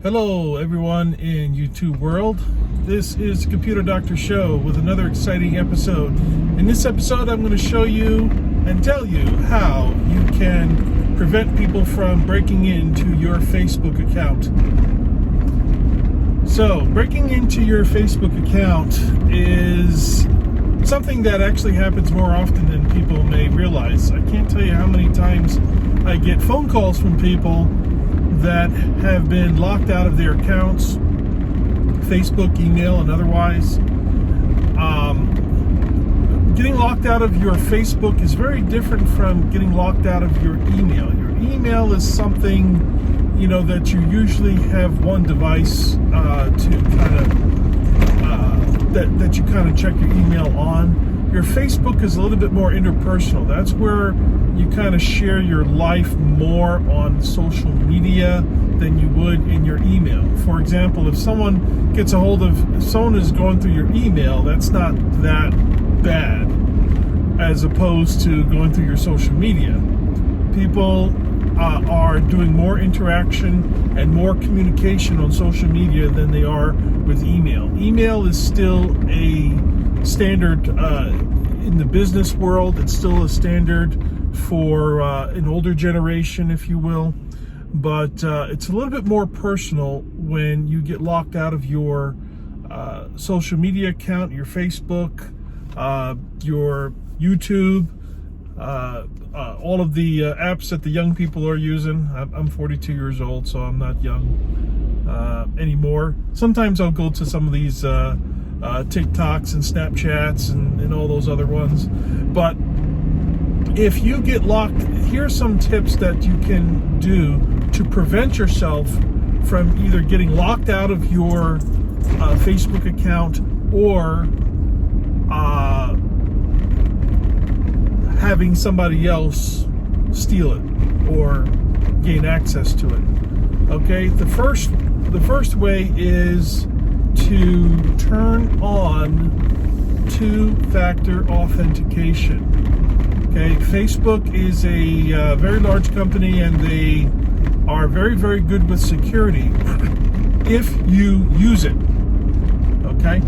Hello everyone in YouTube world. This is the Computer Doctor Show with another exciting episode. In this episode I'm going to show you and tell you how you can prevent people from breaking into your Facebook account. So, breaking into your Facebook account is something that actually happens more often than people may realize. I can't tell you how many times I get phone calls from people that have been locked out of their accounts, Facebook, email, and otherwise. Getting locked out of your Facebook is very different from getting locked out of your email. Your email is something, that you usually have one device that you kind of check your email on. Your Facebook is a little bit more interpersonal. That's where you kind of share your life more on social media than you would in your email. For example, if someone is going through your email, that's not that bad as opposed to going through your social media. People are doing more interaction and more communication on social media than they are with email. Email is still a standard in the business world. It's still a standard for an older generation, if you will, but it's a little bit more personal when you get locked out of your social media account, your Facebook, your YouTube, all of the apps that the young people are using. I'm 42 years old, so I'm not young anymore. Sometimes I'll go to some of these TikToks and Snapchats and all those other ones. But if you get locked, here's some tips that you can do to prevent yourself from either getting locked out of your Facebook account or having somebody else steal it or gain access to it. Okay, the first way is to turn on two-factor authentication. Okay, Facebook is a very large company and they are very, very good with security if you use it. Okay,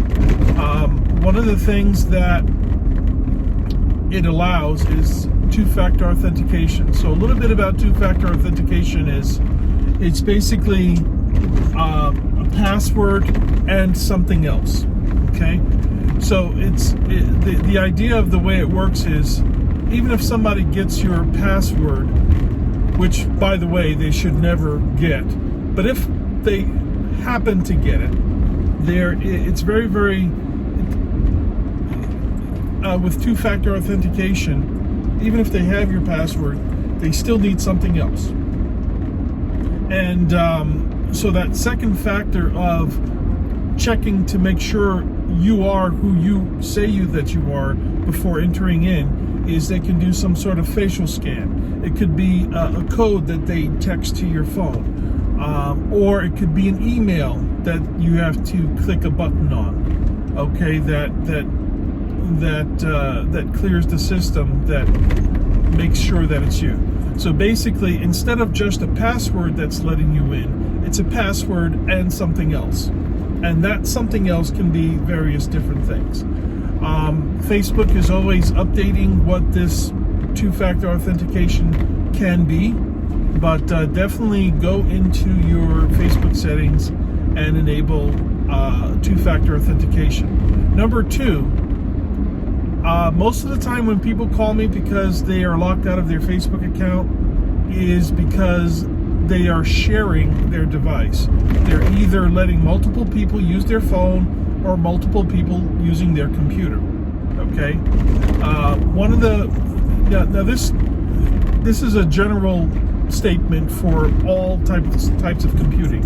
one of the things that it allows is two-factor authentication. So a little bit about two-factor authentication is it's basically a password and something else. Okay, so the idea of the way it works is even if somebody gets your password, which by the way they should never get, but if they happen to get it, it's very, very with two-factor authentication, even if they have your password, they still need something else. And so that second factor of checking to make sure you are who you say that you are before entering in is they can do some sort of facial scan. It could be a code that they text to your phone, or it could be an email that you have to click a button on. Okay, that clears the system, that makes sure that it's you. So basically, instead of just a password that's letting you in, it's a password and something else. And that something else can be various different things. Facebook is always updating what this two-factor authentication can be, but definitely go into your Facebook settings and enable two-factor authentication. Number two, most of the time when people call me because they are locked out of their Facebook account is because they are sharing their device. They're either letting multiple people use their phone or multiple people using their computer. Okay? This is a general statement for all types of computing.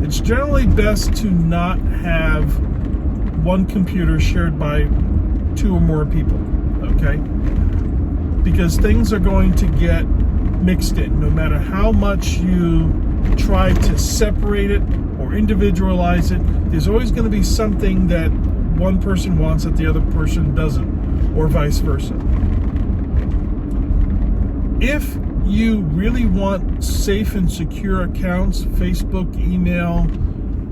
It's generally best to not have one computer shared by two or more people, okay? Because things are going to get mixed in. No matter how much you try to separate it or individualize it, there's always going to be something that one person wants that the other person doesn't, or vice versa. If you really want safe and secure accounts, Facebook, email,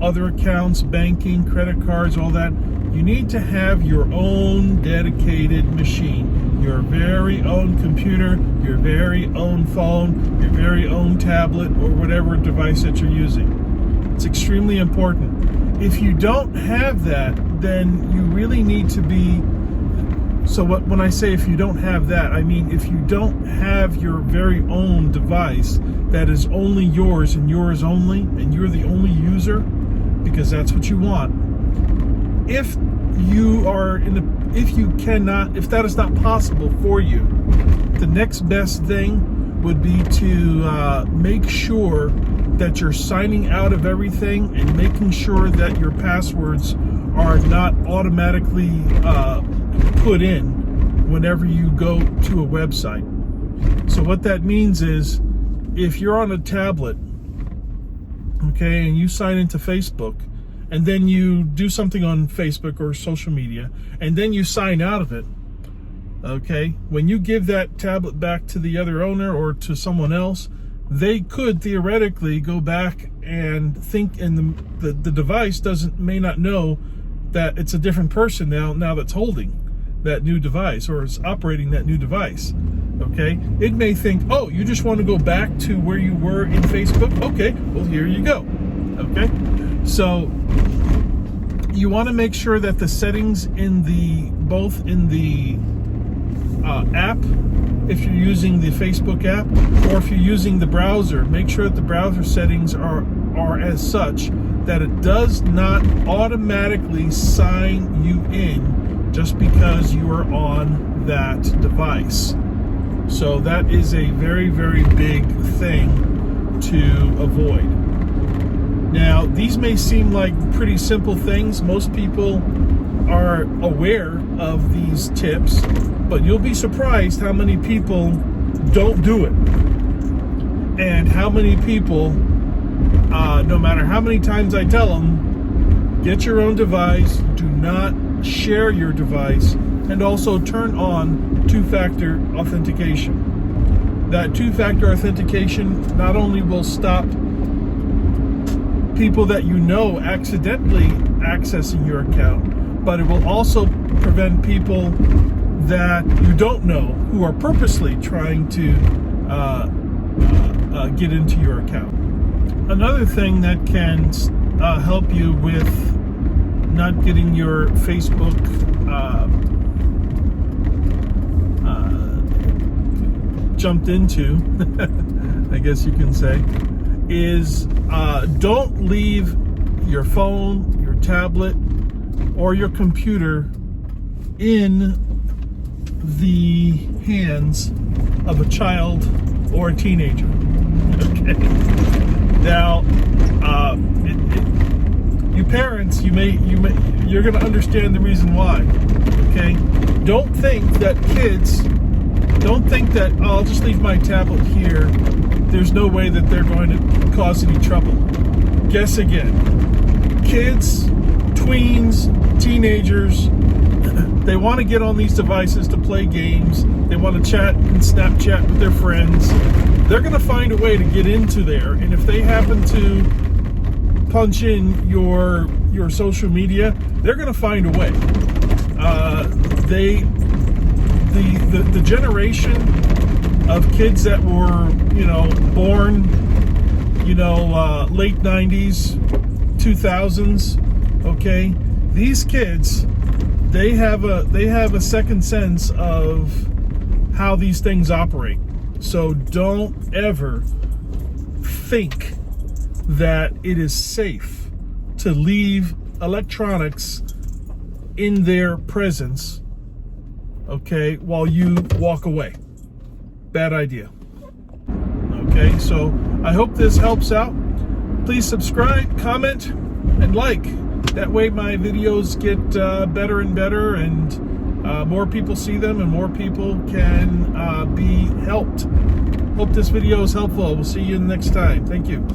other accounts, banking, credit cards, all that, you need to have your own dedicated machine, your very own computer, your very own phone, your very own tablet, or whatever device that you're using. It's extremely important. If you don't have that, then you really need to be, when I say if you don't have that, I mean if you don't have your very own device that is only yours and yours only, and you're the only user, because that's what you want. If that is not possible for you, the next best thing would be to make sure that you're signing out of everything and making sure that your passwords are not automatically put in whenever you go to a website. So what that means is, if you're on a tablet, okay, and you sign into Facebook, and then you do something on Facebook or social media, and then you sign out of it, okay, when you give that tablet back to the other owner or to someone else, they could theoretically go back and think, and the device may not know that it's a different person now that's holding that new device or is operating that new device. Okay, it may think, oh, you just want to go back to where you were in Facebook? Okay, well, here you go. Okay, so you want to make sure that the settings both in the app, if you're using the Facebook app, or if you're using the browser, make sure that the browser settings are as such that it does not automatically sign you in just because you are on that device. So that is a very, very big thing to avoid. Now, these may seem like pretty simple things. Most people are aware of these tips, but you'll be surprised how many people don't do it. And how many people, no matter how many times I tell them, get your own device, do not share your device, and also turn on two-factor authentication. That two-factor authentication not only will stop people that you know accidentally accessing your account, but it will also prevent people that you don't know who are purposely trying to get into your account. Another thing that can help you with not getting your Facebook jumped into, I guess you can say, is don't leave your phone, your tablet, or your computer in the hands of a child or a teenager. Okay. Now, you parents, you're going to understand the reason why. Okay. Don't think that oh, I'll just leave my tablet here. There's no way that they're going to cause any trouble. Guess again. Kids, tweens, teenagers, they want to get on these devices to play games. They want to chat and Snapchat with their friends. They're going to find a way to get into there. And if they happen to punch in your social media, they're going to find a way. The generation of kids that were, born, late 90s, 2000s, okay? These kids, they have a second sense of how these things operate. So don't ever think that it is safe to leave electronics in their presence, okay, while you walk away. Bad idea. Okay, so I hope this helps out. Please subscribe, comment, and like. That way my videos get better and better, and more people see them and more people can be helped. Hope this video is helpful. We'll see you next time. Thank you.